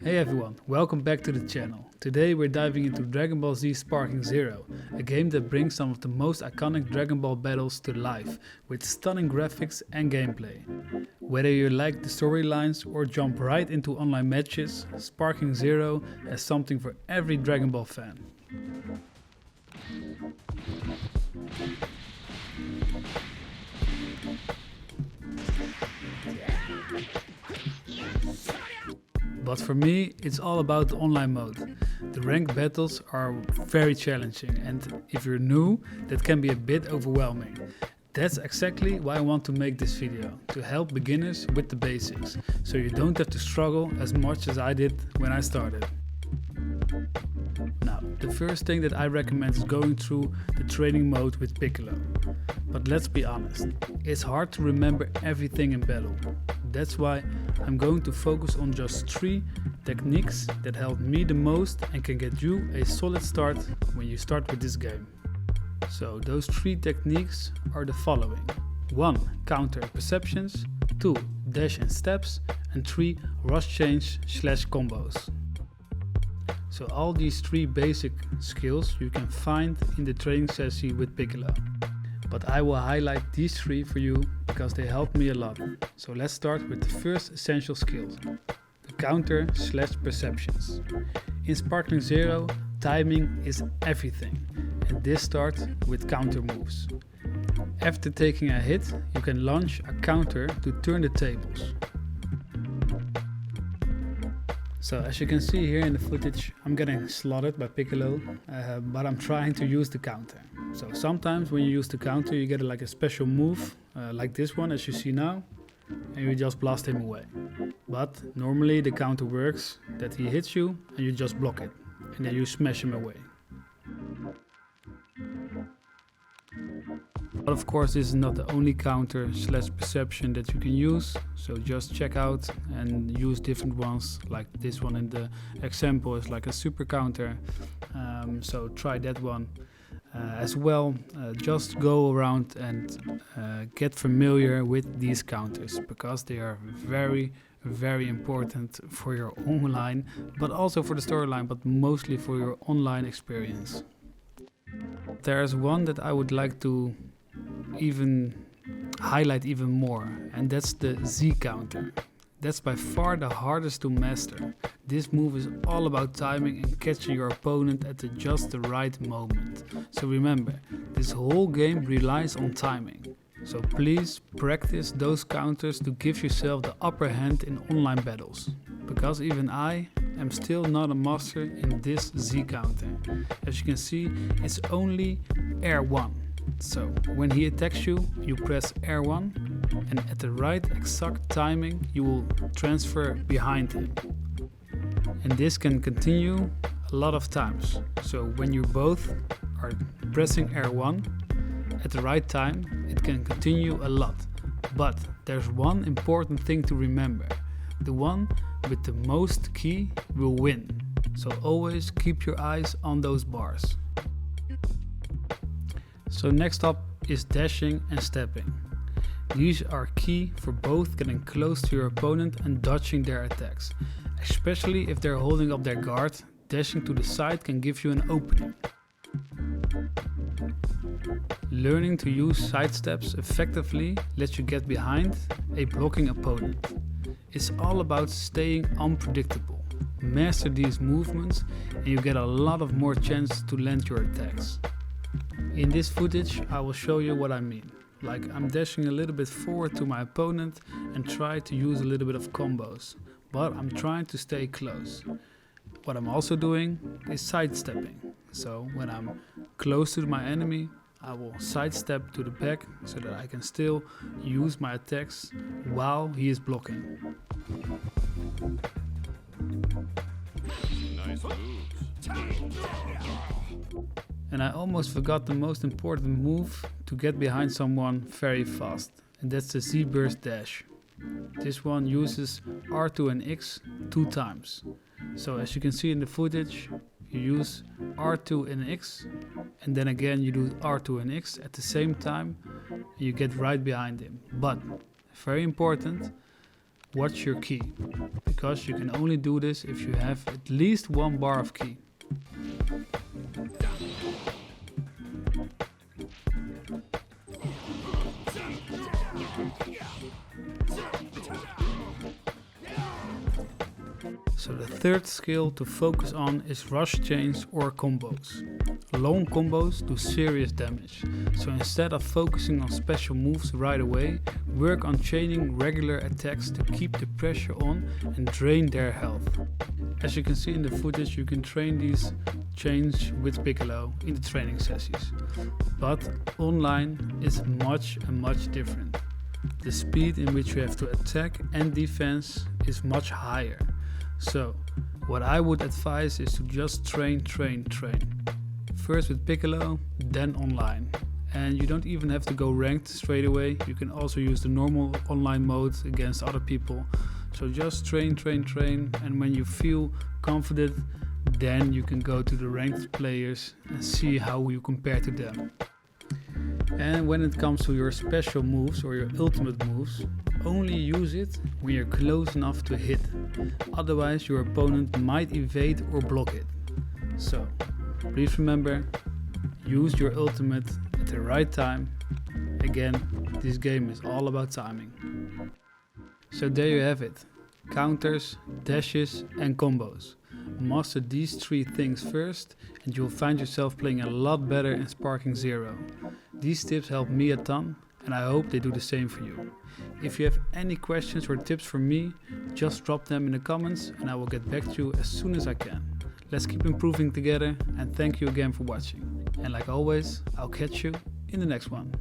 Hey everyone, welcome back to the channel. Today we're diving into Dragon Ball Z Sparking Zero, a game that brings some of the most iconic Dragon Ball battles to life, with stunning graphics and gameplay. Whether you like the storylines or jump right into online matches, Sparking Zero has something for every Dragon Ball fan. But for me, it's all about the online mode. The ranked battles are very challenging, and if you're new, that can be a bit overwhelming. That's exactly why I want to make this video, to help beginners with the basics, so you don't have to struggle as much as I did when I started. Now, the first thing that I recommend is going through the training mode with Piccolo. But let's be honest, it's hard to remember everything in battle. That's why I'm going to focus on just 3 techniques that help me the most and can get you a solid start when you start with this game. So those 3 techniques are the following: 1. Counter perceptions, 2. Dash and steps, and 3. Rush change / combos. So all these 3 basic skills you can find in the training session with Piccolo. But I will highlight these 3 for you because they help me a lot. So let's start with the first essential skill, the counter / perceptions. In Sparking Zero, timing is everything, and this starts with counter moves. After taking a hit, you can launch a counter to turn the tables. So as you can see here in the footage, I'm getting slaughtered by Piccolo, but I'm trying to use the counter. So sometimes when you use the counter, you get like a special move, like this one as you see now, and you just blast him away. But normally the counter works that he hits you and you just block it, and then you smash him away. But of course this is not the only counter / perception that you can use, so just check out and use different ones, like this one in the example is like a super counter, so try that one as well. Just go around and get familiar with these counters, because they are very important for your online, but also for the storyline, but mostly for your online experience. There's one that I would like to highlight even more, and that's the Z counter. That's by far the hardest to master. This move is all about timing and catching your opponent at just the right moment. So remember, this whole game relies on timing. So please practice those counters to give yourself the upper hand in online battles. Because even I am still not a master in this Z counter. As you can see, it's only R1. So when he attacks you, you press R1, and at the right exact timing you will transfer behind him. And this can continue a lot of times. So when you both are pressing R1 at the right time, it can continue a lot. But there's one important thing to remember. The one with the most ki will win. So always keep your eyes on those bars. So next up is dashing and stepping. These are key for both getting close to your opponent and dodging their attacks. Especially if they're holding up their guard, dashing to the side can give you an opening. Learning to use side steps effectively lets you get behind a blocking opponent. It's all about staying unpredictable. Master these movements and you get a lot of more chance to land your attacks. In this footage I will show you what I mean. Like I'm dashing a little bit forward to my opponent and try to use a little bit of combos, but I'm trying to stay close. What I'm also doing is sidestepping. So when I'm close to my enemy, I will sidestep to the back so that I can still use my attacks while he is blocking. Nice moves. And I almost forgot the most important move to get behind someone very fast, and that's the Z-burst dash. This one uses R2 and X 2 times. So as you can see in the footage, you use R2 and X, and then again you do R2 and X at the same time, and you get right behind him. But, very important, watch your ki, because you can only do this if you have at least 1 bar of ki. So the third skill to focus on is rush chains or combos. Long combos do serious damage, so instead of focusing on special moves right away, work on chaining regular attacks to keep the pressure on and drain their health. As you can see in the footage, you can train these chains with Piccolo in the training sessions, but online is much different. The speed in which you have to attack and defense is much higher. So, what I would advise is to just train. First with Piccolo, then online. And you don't even have to go ranked straight away. You can also use the normal online mode against other people. So just train, and when you feel confident, then you can go to the ranked players and see how you compare to them. And when it comes to your special moves or your ultimate moves, only use it when you're close enough to hit. Otherwise your opponent might evade or block it. So, please remember, use your ultimate at the right time. Again, this game is all about timing. So there you have it. Counters, dashes and combos. Master these 3 things first and you'll find yourself playing a lot better in Sparking Zero. These tips help me a ton and I hope they do the same for you. If you have any questions or tips for me, just drop them in the comments and I will get back to you as soon as I can. Let's keep improving together and thank you again for watching. And like always, I'll catch you in the next one.